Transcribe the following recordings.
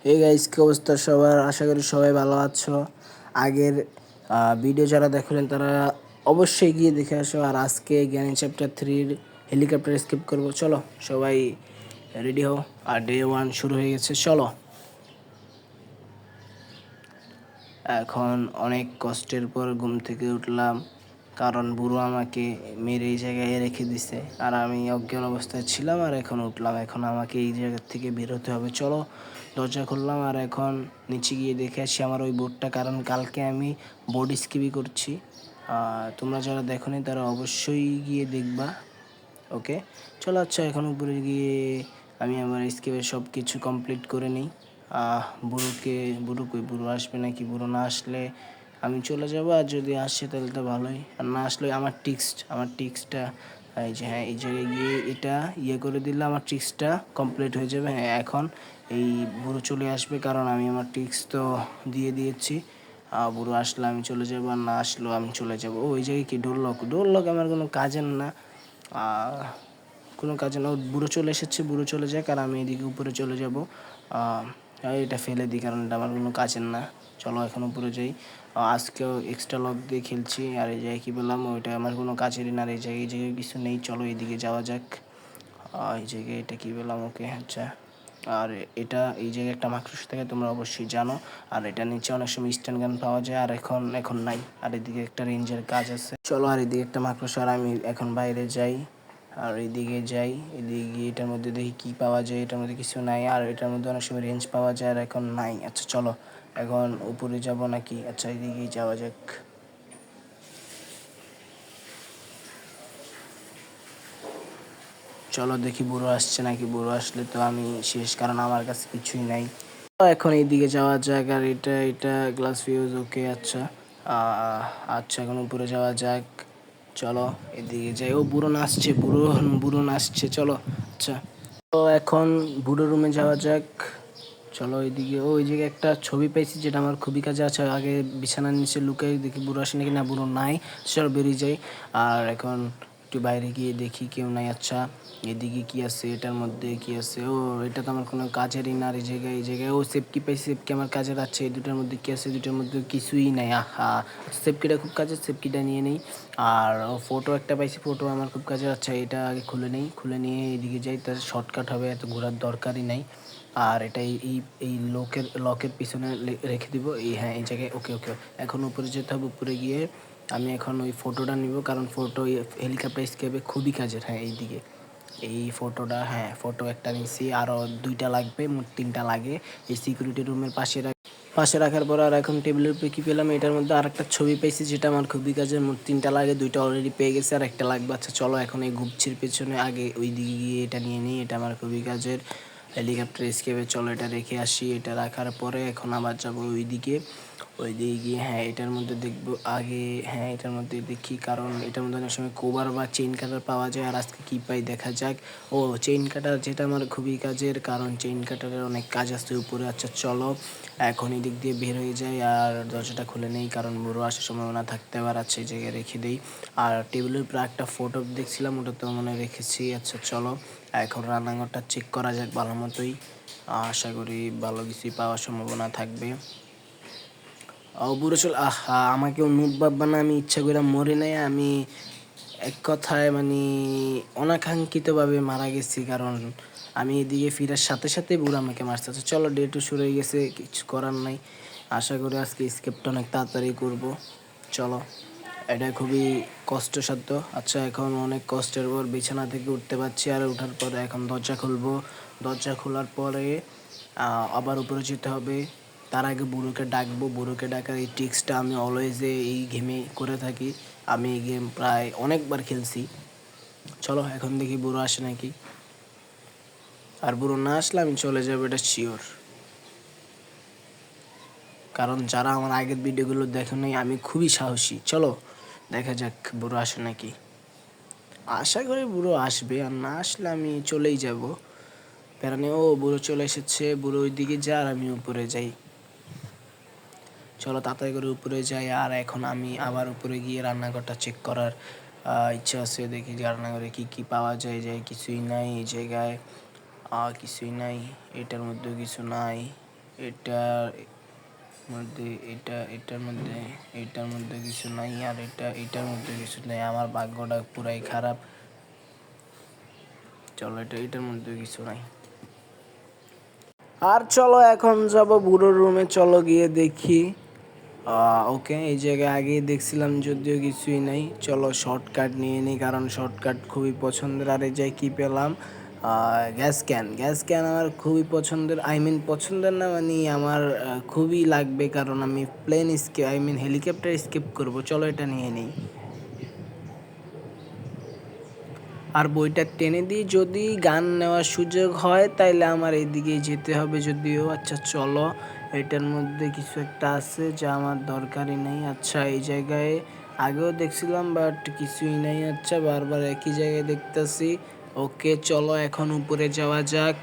Hey guys, কি অবস্থা সবার? আশা করি সবাই ভালো আছো। আগের ভিডিও যারা দেখলেন তারা অবশ্যই গিয়ে দেখে আসো। আর আজকে জ্ঞানী চ্যাপ্টার 3-র হেলিকপ্টার স্কিপ করবো। চলো সবাই রেডি হও। আর ডে 1 শুরু হয়ে গেছে, চলো। এখন অনেক কষ্টের পর ঘুম থেকে উঠলাম, কারণ বুড়ো আমাকে মেরে এই জায়গায় রেখে দিছে। আর আমি অজ্ঞান অবস্থায় ছিলাম, আর এখন উঠলাম। এখন আমাকে এই জায়গা থেকে বের হতে হবে। চলো, দরজা খুললাম। আর এখন নিচে গিয়ে দেখে আসি আমার ওই বোর্ডটা, কারণ কালকে আমি বোর্ড স্কিপই করছি। তোমরা যারা দেখোনি তারা অবশ্যই গিয়ে দেখবা। ওকে, চলো। আচ্ছা, এখন উপরে গিয়ে আমি আমার স্কিপের সব কিছু কমপ্লিট করে নিই। বুড়ো আসবে নাকি? বুড়ো না আসলে আমি চলে যাব, আর যদি আসে তাহলে তো ভালোই। আর না আসলে আমার টিক্সটা এই যে, হ্যাঁ, এই জায়গায় গিয়ে এটা করে দিলে আমার টিক্সটা কমপ্লিট হয়ে যাবে। হ্যাঁ, এখন এই বুড়ো চলে আসবে, কারণ আমি আমার টিক্স তো দিয়ে দিয়েছি। বুড়ো আসলে আমি চলে যাব, আর না আসলেও আমি চলে যাব। ওই জায়গায় কি ডোর লক আমার কোনো কাজের না। কোনো কাজে না। বুড়ো চলে এসেছে, বুড়ো চলে যাক, আর আমি এদিকে উপরে চলে যাব। এটা ফেলে দিই, কারণ এটা আমার কোনো কাজের না। চলো এখন উপরে যাই। আজকেও এক্সট্রা লক দিয়ে খেলছি। আর এই জায়গায় কী বললাম, ওইটা আমার কোনো কাজেরই না। আর এই জায়গায় কিছু নেই। চলো এদিকে যাওয়া যাক। এই জায়গায় এটা কী বললাম? ওকে, আচ্ছা। আর এই জায়গায় একটা মাকড়সা থাকে, তোমরা অবশ্যই জানো। আর এটা নিচে অনেক সময় স্ট্যান্ড গান পাওয়া যায়, আর এখন নাই। আর এদিকে একটা রেঞ্জের কাজ আছে। চলো, আর এদিকে একটা মাকড়সা। আর আমি এখন বাইরে যাই, আর এদিকে যাই। এদিকে গিয়ে এটার মধ্যে দেখি কী পাওয়া যায়। এটার মধ্যে কিছু নাই। আর এটার মধ্যে অনেক সময় রেঞ্জ পাওয়া যায়, আর এখন নাই। আচ্ছা চলো, এখন উপরে যাব নাকি? আচ্ছা, এদিকেই যাওয়া যাক। চলো দেখি বুড়ো আসছে নাকি। বুড়ো আসলে তো আমি শেষ, কারণ আমার কাছে কিছুই নাই। তো এখন এইদিকে যাওয়া যাক। আর এটা গ্লাস ফিউজ। ওকে, আচ্ছা। আচ্ছা, এখন উপরে যাওয়া যাক। চলো এদিকে যাই। ও, বুড়ো নাচছে, বুড়ো নাচছে। চলো, আচ্ছা। তো এখন বুড়ো রুমে যাওয়া যাক। চলো এদিকে। ওই জায়গায় একটা ছবি পাইছি, যেটা আমার খুবই কাজে আছে। আগে বিছানার নিচে লুকাই দেখি বুড়ো আসে নাকি। না, বুড়ো নাই। চলো বেরিয়ে যাই। আর এখন একটু বাইরে গিয়ে দেখি কেউ নাই। আচ্ছা, এদিকে কি আছে? এটার মধ্যে কি আছে? ও, এটা তো আমার কোনো কাজেরই না। আর এই জায়গায় ও সেফকি পাইছি। সেফকি আমার কাজের আছে। এই দুটার মধ্যে কি আছে? দুটার মধ্যে কিছুই নাই। আহা, সেফকিটা খুব কাজের, সেফকিটা নিয়ে নেই। আর ফটো একটা পাইছি, ফটো আমার খুব কাজের। আচ্ছা, এটা আগে খুলে নিয়ে এদিকে যাই, তার শর্টকাট হবে, এত ঘোরার দরকারই নাই। আর এটা এই লকের পিছনে রেখে দিব। হ্যাঁ, এই জায়গায়। ওকে ওকে, এখন উপরে যেতে হবে। উপরে গিয়ে আমি এখন ওই ফটোটা নিব, কারণ ফটো হেলিকপ্টার স্কেপে খুবই কাজের। হ্যাঁ, এইদিকে এই ফটোটা। হ্যাঁ, ফটো একটা নিছি, আরও 2টা লাগবে, মোট 3টা লাগে। এই সিকিউরিটি রুমের পাশে রাখার পর আর এখন টেবিলের উপরে কী পেলাম? এটার মধ্যে আর একটা ছবি পেয়েছি, যেটা আমার খুবই কাজের। মোট 3টা লাগে, 2টা অলরেডি পেয়ে গেছে, আর একটা লাগবে। আচ্ছা চলো, এখন এই গুপছির পেছনে আগে ওই দিকে গিয়ে এটা নিয়ে নিই। এটা আমার খুবই কাজের, হেলিকপ্টার স্কেপে। চলো এটা রেখে আসি। এটা রাখার পরে এখন আবার যাবো ওইদিকে গিয়ে। হ্যাঁ, এটার মধ্যে দেখবো আগে। হ্যাঁ, এটার মধ্যে দেখি, কারণ এটার মধ্যে অনেক সময় কোবার বা চেইন কাটার পাওয়া যায়। আর আজকে কী পাই দেখা যাক। ও, চেইন কাটার, যেটা আমার খুবই কাজের, কারণ চেইন কাটারের অনেক কাজ আছে উপরে। আচ্ছা চলো, এখন এই দিক দিয়ে বের হয়ে যায়, আর দরজাটা খুলে নেই, কারণ বুড়ো আসার সম্ভাবনা থাকতে আবার আছে। এই জায়গায় রেখে দিই। আর টেবিলের উপরে একটা ফটো দেখছিলাম, ওটা তো মনে রেখেছি। আচ্ছা চলো, এখন রান্নাঘরটা চেক করা যাক ভালো মতোই। আশা করি ভালো কিছুই পাওয়ার সম্ভাবনা থাকবে। বুড়ো চল। আহা, আমাকেও নুব ভাববা না। আমি ইচ্ছা করে মরে নাই। আমি এক কথায় মানে অনাকাঙ্ক্ষিতভাবে মারা গেছি, কারণ আমি এদিকে ফিরার সাথে সাথে বুড়ো আমাকে মারছে। আচ্ছা চলো, ডে 2 শুরু হয়ে গেছে, কিছু করার নাই। আশা করি আজকে স্কেপটা অনেক তাড়াতাড়ি করব। চলো, এটা খুবই কষ্টসাধ্য। আচ্ছা, এখন অনেক কষ্টের পর বিছানা থেকে উঠতে পারছি। আর ওঠার পরে এখন দরজা খুলবো। দরজা খোলার পরে আবার উপরে যেতে হবে। তার আগে বুড়োকে ডাকবো। বুড়োকে ডাকার এই ট্রিক্সটা আমি অলওয়েজে এই গেমে করে থাকি। আমি এই গেম প্রায় অনেকবার খেলছি। চলো এখন দেখি বুড়ো আসে নাকি। আর বুড়ো না আসলে আমি চলে যাবো, এটা শিওর। কারণ যারা আমার আগের ভিডিওগুলো দেখে নাই, আমি খুবই সাহসী। চলো দেখা যাক বুড়ো আসে নাকি। আশা করি বুড়ো আসবে, আর না আসলে আমি চলেই যাব। প্যারানে। ও, বুড়ো চলে এসেছে। বুড়ো ওই দিকে যা, আর আমি উপরে যাই। চলো তাড়াতাড়ি করে উপরে যাই। আর এখন আমি আবার উপরে গিয়ে রান্নাঘরটা চেক করার ইচ্ছা আছে। দেখি যে রান্নাঘরে কী কী পাওয়া যায়। কিছুই নাই এই জায়গায়। কিছুই নাই। এটার মধ্যেও কিছু নাই। এটার মধ্যে এটার মধ্যে কিছু নাই, আর এটার মধ্যে কিছু নাই। আমার ভাগ্যটা পুরাই খারাপ। চলো এটার মধ্যে কিছু নাই। আর চলো এখন যাব বুড়োর রুমে, চলো গিয়ে দেখি। ওকে, এই জায়গায় আগেই দেখছিলাম, যদিও কিছুই নাই। চলো শর্টকাট নিয়ে নিই, কারণ শর্টকাট খুবই পছন্দের। আর এই জায়গায় কী পেলাম, গ্যাস ক্যান আমার খুবই পছন্দের। পছন্দের না, মানে আমার খুবই লাগবে, কারণ আমি হেলিকপ্টার স্কেপ করব। চলো এটা নিয়ে নিই। আর বইটা টেনে দিই, যদি গান নেওয়ার সুযোগ হয় তাইলে আমার এইদিকেই যেতে হবে যদিও। আচ্ছা চলো, এটার মধ্যে কিছু একটা আছে যা আমার দরকারই নেই। আচ্ছা এই জায়গায় আগেও দেখছিলাম, বাট কিছুই নাই। আচ্ছা বারবার একই জায়গায় দেখতেছি। ওকে চলো এখন উপরে যাওয়া যাক।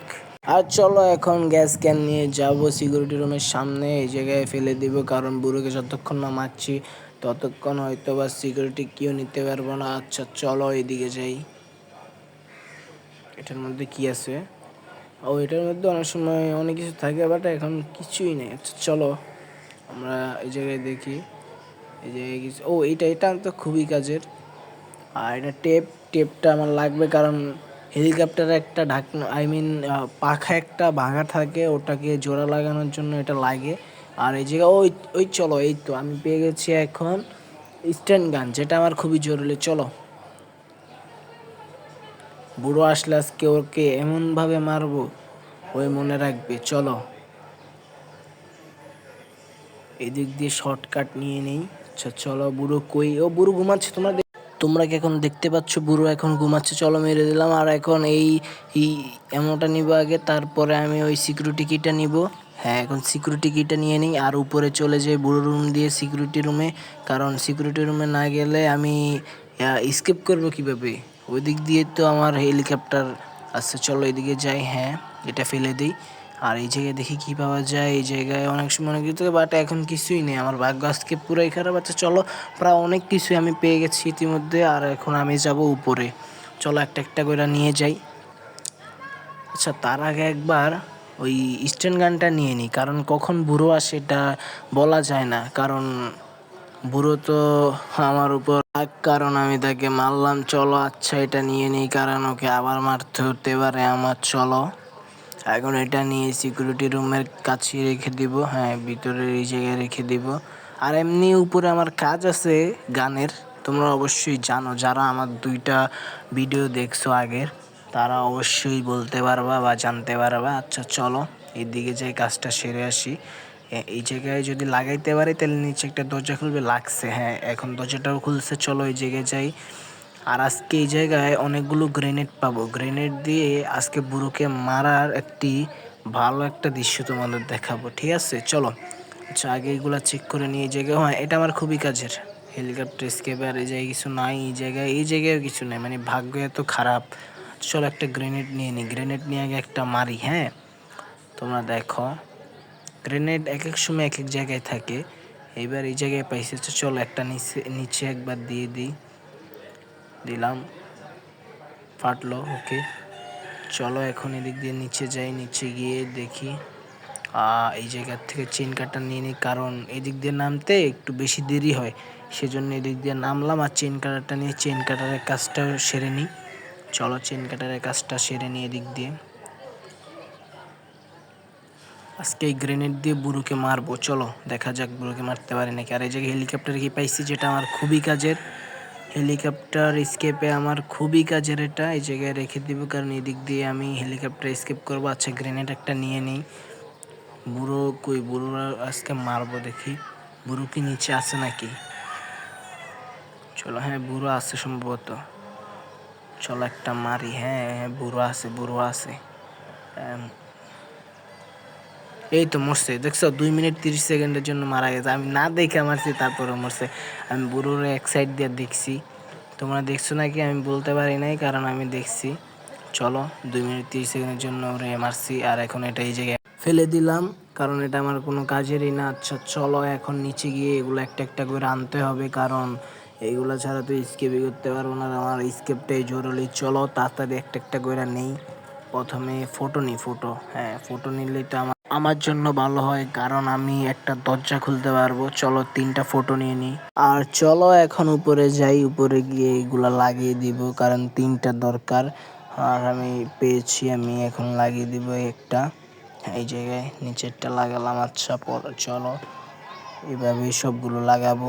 আর চলো এখন গ্যাস ক্যান নিয়ে যাব সিকিউরিটি রুমের সামনে, এই জায়গায় ফেলে দিব, কারণ বুড়োকে যতক্ষণ না মারছি ততক্ষণ হয়তো বা সিকিউরিটি কেউ নিতে পারবো না। আচ্ছা চলো এদিকে যাই। এটার মধ্যে কি আছে? এটার মধ্যে অনেক সময় অনেক কিছু থাকে, বাট এখন কিছুই নেই। আচ্ছা চলো আমরা এই জায়গায় দেখি। এই জায়গায় কিছু, এটা তো খুবই কাজের। আর এটা টেপটা আমার লাগবে, কারণ হেলিকপ্টারে একটা ঢাকনা পাখা একটা ভাঙা থাকে, ওটাকে জোড়া লাগানোর জন্য এটা লাগে। আর এই জায়গায় চলো, এই তো আমি পেয়ে গেছি এখন স্ট্যান্ড গান, যেটা আমার খুবই জরুরি। চলো, বুড়ো আসলে আজকে ওকে এমনভাবে মারবো, মনে রাখবে। চলো এদিক দিয়ে শর্টকাট নিয়ে নেই। আচ্ছা চলো, বুড়ো কই? বুড়ো ঘুমাচ্ছে। তোমরা কি এখন দেখতে পাচ্ছ বুড়ো এখন ঘুমাচ্ছে? চলো মেরে দিলাম। আর এখন এই এমনটা নিব আগে, তারপরে আমি ওই সিকিউরিটি কিটা নিব। হ্যাঁ, এখন সিকিউরিটি কিটা নিয়ে নিই, আর উপরে চলে যাই বুড়ো রুম দিয়ে সিকিউরিটি রুমে, কারণ সিকিউরিটি রুমে না গেলে আমি স্কেপ করব কিভাবে? ওই দিক দিয়ে তো আমার হেলিকপ্টার আছে। চলো এদিকে যাই। হ্যাঁ, এটা ফেলে দিই। আর এই জায়গায় দেখি কি পাওয়া যায়। এই জায়গায় অনেক সময় অনেক কিছু, বাট এখন কিছুই নেই। আমার ভাগ্য আজকে পুরাই খারাপ। আচ্ছা চলো, প্রায় অনেক কিছুই আমি পেয়ে গেছি ইতিমধ্যে। আর এখন আমি যাব উপরে। চলো একটা একটা করে নিয়ে যাই। আচ্ছা তার আগে একবার ওই স্ট্যান্ড গানটা নিয়ে নিই, কারণ কখন বুড়ো আসে এটা বলা যায় না। কারণ বুড়ো তো আমার উপর রাগ, কারণ আমি তাকে মারলাম। চলো আচ্ছা এটা নিয়ে নিই, কারণ ওকে আবার মারতে হতে পারে আমার। চলো এখন এটা নিয়ে সিকিউরিটি রুমের কাছে রেখে দিব। হ্যাঁ, ভিতরের এই জায়গায় রেখে দিব। আর এমনি উপরে আমার কাজ আছে গানের। তোমরা অবশ্যই জানো, যারা আমার 2টা ভিডিও দেখছো আগের, তারা অবশ্যই বলতে পারবা বা জানতে পারবা। আচ্ছা চলো এইদিকে যাই, কাজটা সেরে আসি। এই জায়গায় যদি লাগাইতে পারি তাহলে নিচে একটা দরজা খুলবে। লাগছে, হ্যাঁ এখন দরজাটাও খুলছে। চলো এই জায়গায় যাই। আর আজকে এই জায়গায় অনেকগুলো গ্রেনেড পাবো। গ্রেনেড দিয়ে আজকে বুড়োকে মারার ভালো একটা দৃশ্য তোমাদের দেখাবো, ঠিক আছে? চলো আচ্ছা আগে এইগুলা চেক করে নিয়ে এই জায়গায়। হ্যাঁ, এটা আমার খুবই কাজের। Helicopter escape. আর এই জায়গায় কিছু নাই, এই জায়গায় কিছু নেই, মানে ভাগ্য এত খারাপ। চলো একটা গ্রেনেড নিয়ে নিই। গ্রেনেড নিয়ে আগে একটা মারি। হ্যাঁ, তোমরা দেখো গ্রেনেড এক এক সময় এক এক জায়গায় থাকে। এইবার এই জায়গায় পাইছে। চলো একটা নিচে একবার দিয়ে দিলাম, ফাটলো। ওকে চলো এখন এদিক দিয়ে নিচে যাই। নিচে গিয়ে দেখি এই জায়গার থেকে চেন কাটার নিয়ে নিই, কারণ এদিক দিয়ে নামতে একটু বেশি দেরি হয়, সেজন্য এদিক দিয়ে নামলাম। আর চেন কাটারটা নিয়ে চেন কাটারের কাজটা সেরে নিই। চলো চেন কাটারের কাজটা সেরে নিই এদিক দিয়ে। আজকে এই গ্রেনেড দিয়ে বুড়োকে মারবো। চলো দেখা যাক বুড়োকে মারতে পারি নাকি। আর এই জায়গায় হেলিকপ্টার কি পাইছি, যেটা আমার খুবই কাজের। হেলিকপ্টার স্কেপে আমার খুবই কাজের এটা। এই জায়গায় রেখে দিব, কারণ এদিক দিয়ে আমি হেলিকপ্টার স্কেপ করবো। আচ্ছা গ্রেনেড একটা নিয়ে নিই। বুড়ো কই? বুড়ো আজকে মারবো, দেখি বুড়ো কি নিচে আছে নাকি। চলো, হ্যাঁ বুড়ো আছে সম্ভবত। চলো একটা মারি। হ্যাঁ হ্যাঁ, বুড়ো আছে। এই তো মরছে, দেখছো? 2 মিনিট 30 সেকেন্ডের জন্য মারা গেছে। আমি না দেখে মারছি, তারপরে মরছে। আমি বুড়োর এক সাইড দিয়ে দেখছি। তোমরা দেখছো নাকি আমি বলতে পারি নাই, কারণ আমি দেখছি। চলো 2 মিনিট 30 সেকেন্ডের জন্য ওরে মারছি। আর এখন এটা এই জায়গায় ফেলে দিলাম, কারণ এটা আমার কোনো কাজেরই না। আচ্ছা চলো এখন নিচে গিয়ে এগুলো একটা একটা করে আনতে হবে, কারণ এইগুলো ছাড়া তো স্কেপই করতে পারবো না। আমার স্কেপটাই জরুরি। চলো তাড়াতাড়ি একটা একটা করে নেই। প্রথমে ফটো নিই। হ্যাঁ, ফটো নিলেই তো আমার আমার জন্য ভালো হয়, কারণ আমি একটা দরজা খুলতে পারবো। চলো 3টা ফটো নিয়ে নিই। আর চলো এখন উপরে যাই, উপরে গিয়ে এগুলা লাগিয়ে দিব, কারণ 3টা দরকার। আর আমি পেয়েছি, আমি এখন লাগিয়ে দিব একটা এই জায়গায়, নিচেরটা লাগালাম। আচ্ছা চলো এইভাবে সবগুলো লাগাবো,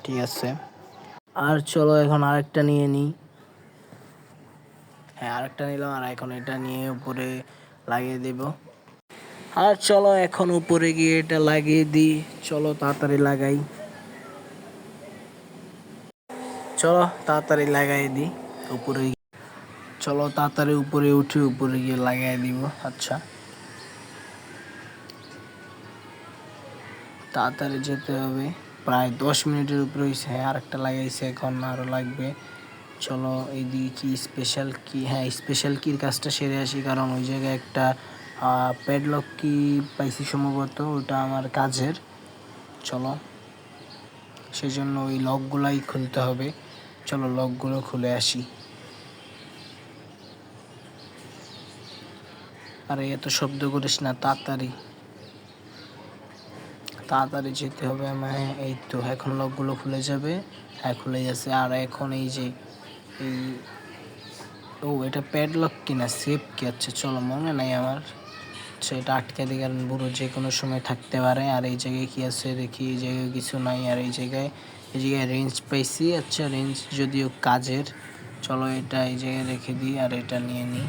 ঠিক আছে। আর চলো এখন আরেকটা নিয়ে নিই। হ্যাঁ, আরেকটা নিলাম, আর এখন এটা নিয়ে উপরে লাগিয়ে দেব। আর চলো এখন উপরে গিয়ে এটা লাগিয়ে দিই। চলো তাড়াতাড়ি লাগাই, চলো তাড়াতাড়ি লাগাই দিই উপরে। চলো তাড়াতাড়ি উপরে উঠে উপরে গিয়ে লাগাই দিব। আচ্ছা, তাড়াতাড়ি যেতে হবে, প্রায় 10 মিনিটের উপরে হয়েছে। হ্যাঁ, আরেকটা লাগাইছে, এখন আরও লাগবে। চলো এইদিকে কি স্পেশাল কি, হ্যাঁ স্পেশাল কির কাজটা সেরে আসি, কারণ ওই জায়গায় একটা প্যাডলক কি পাইছি সম্ভবত, ওটা আমার কাজের। চলো সেই জন্য ওই লকগুলাই খুলতে হবে। চলো লকগুলো খুলে আসি। আরে এত শব্দ করিস না, তাড়াতাড়ি তাড়াতাড়ি যেতে হবে আমায়। এই তো এখন লকগুলো খুলে যাবে। হ্যাঁ, খুলে যাচ্ছে। আর এখন এই যে এই, ও এটা প্যাডলক কিনা সেফ কি, আচ্ছা চলো মনে নাই আমার। আচ্ছা, এটা আটকে দিই, কারণ বুড়ো যে কোনো সময় থাকতে পারে। আর এই জায়গায় কি আছে দেখি, এই জায়গায় কিছু নাই। আর এই জায়গায় রেঞ্জ পাইছি। আচ্ছা, রেঞ্জ যদিও কাজের। চলো এটা এই জায়গায় রেখে দিই, আর এটা নিয়ে নিই।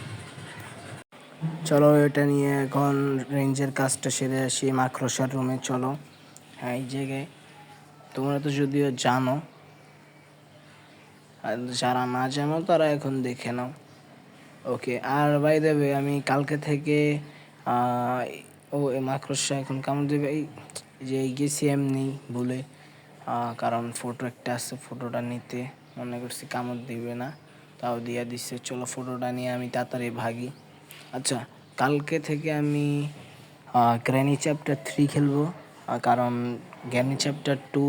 চলো এটা নিয়ে এখন রেঞ্জের কাজটা সেরে আসি মাকড়সার রুমে। চলো, হ্যাঁ এই জায়গায় তোমরা তো যদিও জানো, আর যারা না জানো তারা এখন দেখে নাও। ওকে, আর বাই দেবে আমি কালকে থেকে ও এই মাকড়সা এখন কামড় দেবে, এই যে গেছি এমনি ভুলে, কারণ ফটো একটা আছে, ফটোটা নিতে মনে করছি কামড় দিবে না, তাও দিয়া দিচ্ছে। চলো ফটোটা নিয়ে আমি তাড়াতাড়ি ভাগি। আচ্ছা, কালকে থেকে আমি গ্র্যানি চ্যাপ্টার 3 খেলবো, কারণ গ্র্যানি চ্যাপ্টার 2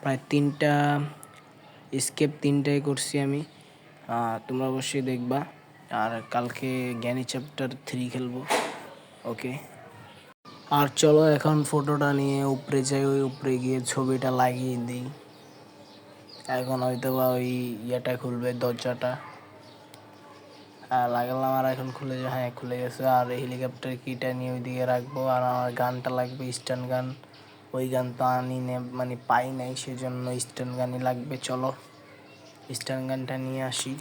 প্রায় 3টা স্কেপ 3টাই করছি আমি। তোমরা অবশ্যই দেখবা। আর কালকে জ্ঞানী চ্যাপ্টার 3 খেলবো। ওকে, আর চলো এখন ফটোটা নিয়ে উপরে যাই, ওই উপরে গিয়ে ছবিটা লাগিয়ে দিই। এখন হয়তো বা ওই ইয়েটা খুলবে, দরজাটা। হ্যাঁ লাগালাম, আর এখন খুলে যায়। হ্যাঁ খুলে গেছে। আর হেলিকপ্টার কিটা নিয়ে ওইদিকে রাখবো। আর আমার গানটা লাগবে, স্টান গান। ওই গান তো আনি নে, মানে পাই নাই, সেজন্য স্টান গানই লাগবে। চলো স্টান গানটা নিয়ে আসি।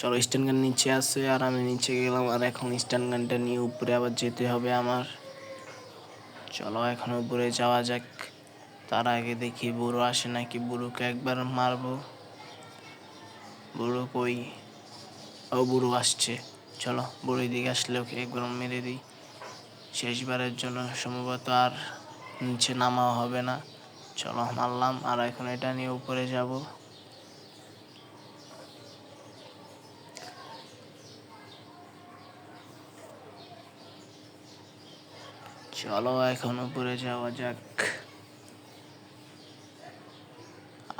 চলো স্ট্যান্ড গান নিচে আছে, আর আমি নিচে গেলাম। আর এখন স্ট্যান্ড গানটা নিয়ে উপরে আবার যেতে হবে আমার। চলো এখন উপরে যাওয়া যাক। তার আগে দেখি বুড়ো আসে নাকি, বুড়োকে একবার মারবো। বুড়ো কই? ও বুড়ো আসছে। চলো বুড়োর দিকে আসলে ওকে একবার মেরে দিই শেষবারের জন্য। সম্ভবত আর নিচে নামা হবে না। চলো মারলাম। আর এখন এটা নিয়ে উপরে যাব। চলো এখন উপরে যাওয়া যাক।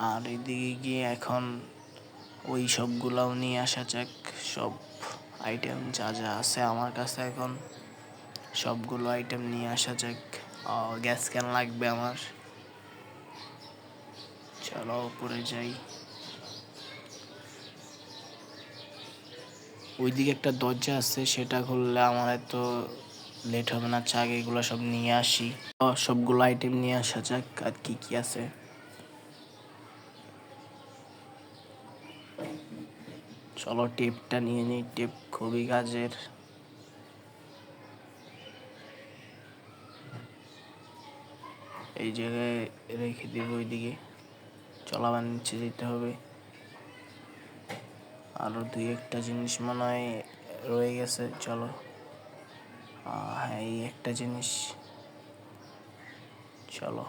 আর এদিকে গিয়ে এখন ওই সবগুলাও নিয়ে আসা যাক। সব আইটেম যা যা আছে আমার কাছে এখন, সবগুলো আইটেম নিয়ে আসা যাক। গ্যাস ক্যান লাগবে আমার। চলো উপরে যাই। ওইদিকে একটা দরজা আছে, সেটা খুললে আমার এত লেট হবে না। চাক এগুলো সব নিয়ে আসি। সবগুলো আইটেম নিয়ে আসা যাক। আর কি কি আছে, চলো টেপটা নিয়ে নিই। টেপ খুবই কাজের। এই জায়গায় রেখে দিব ওইদিকে। চলো আবার নিচে যেতে হবে। আরও 2-1টা জিনিস মনে হয় রয়ে গেছে। চলো, হ্যাঁ এই একটা জিনিস। চলো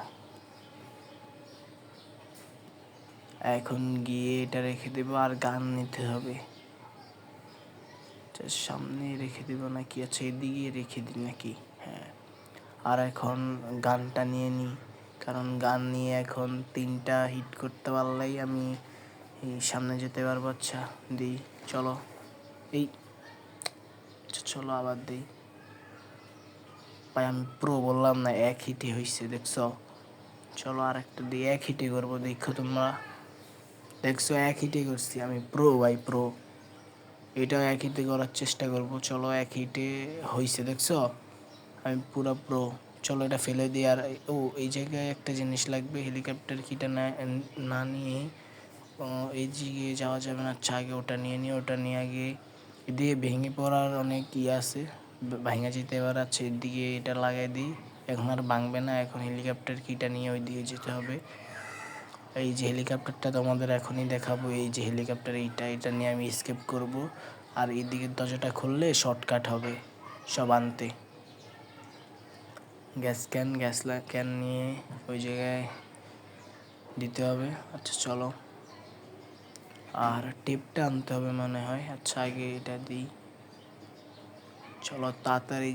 এখন গিয়ে এটা রেখে দেব, আর গান নিতে হবে। সামনে রেখে দেব নাকি, আচ্ছা এদিকে রেখে দিই নাকি, হ্যাঁ। আর এখন গানটা নিয়ে নিই, কারণ গান নিয়ে এখন 3টা হিট করতে পারলেই আমি এই সামনে যেতে পারবো। আচ্ছা দিই, চলো এই, আচ্ছা চলো আবার দিই। ভাই আমি প্রো বললাম না, এক হিটে হয়েছে দেখছো। চলো আর একটা দিয়ে এক হিটে করবো, দেখো তোমরা। দেখছো এক হিটে করছি আমি, প্রো ভাই প্রো। এটাও এক হিটে করার চেষ্টা করবো। চলো এক হিটে হয়েছে দেখছো, আমি পুরো প্রো। চলো এটা ফেলে দিই। আর ও এই জায়গায় একটা জিনিস লাগবে, হেলিকপ্টার কিটা না না নিয়ে এই দিকে যাওয়া যাবে না। আচ্ছা আগে ওটা নিয়ে নিয়ে, ওটা নিয়ে আগে এদিকে ভেঙে পড়ার অনেক আছে, ভাঙা যেতে এবার আছে। এদিকে এটা লাগাই দিই, এখন আর ভাঙবে না। এখন হেলিকপ্টার কিটা নিয়ে ওই দিকে যেতে হবে। এই যে হেলিকপ্টারটা তোমাদের এখনই দেখাবো, এই যে হেলিকপ্টার, এটা নিয়ে আমি স্কেপ করব। আর এই দিকের দরজাটা খুললে শর্টকাট হবে সব আনতে। গ্যাস ক্যান নিয়ে ওই জায়গায় দিতে হবে। আচ্ছা চলো, আর টেপটা আনতে হবে মনে হয়। আচ্ছা আগে এটা দিই। চলো তাড়াতাড়ি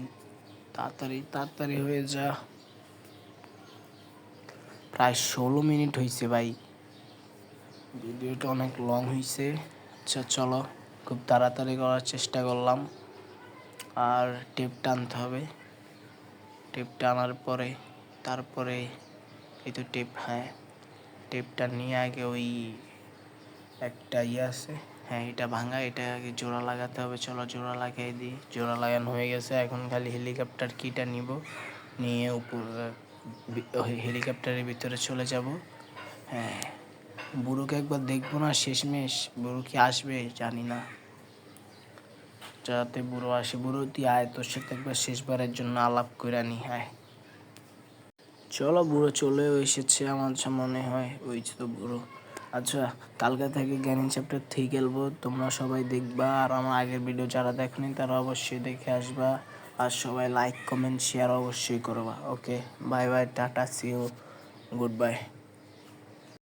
তাড়াতাড়ি তাড়াতাড়ি হয়ে যা। প্রায় 16 মিনিট হয়েছে ভাই, ভিডিওটা অনেক লং হয়েছে। আচ্ছা চলো, খুব তাড়াতাড়ি করার চেষ্টা করলাম। আর টেপটা আনতে হবে। টেপটা আনার পরে তারপরে এই তো টেপ, হ্যাঁ টেপটা নিয়ে আগে ওই একটা আছে, হ্যাঁ এটা ভাঙা, এটা আগে জোড়া লাগাতে হবে। চলো জোড়া লাগিয়ে দিই। জোড়া লাগানো হয়ে গেছে, এখন খালি হেলিকপ্টার কিটা নিব, নিয়ে উপর হেলিকপ্টারের ভিতরে চলে যাব। হ্যাঁ বুড়োকে একবার দেখবো না শেষমেশ, বুড়ো কি আসবে জানি না। যাতে বুড়ো আসে, বুড়ো তুই আয়, তোর সাথে একবার শেষবারের জন্য আলাপ করে নি। হ্যাঁ চলো, বুড়ো চলেও এসেছে আমার মনে হয়, ওই তো বুড়ো। আচ্ছা কালকে থেকে জ্ঞানী চ্যাপ্টার 3 খেলবো, তোমরা সবাই দেখবা। আর আমার আগের ভিডিও যারা দেখনি তারা অবশ্যই দেখে আসবা। আর সবাই লাইক কমেন্ট শেয়ার অবশ্যই করবা। ওকে বাই বাই, টাটা, সি ইউ, গুড বাই।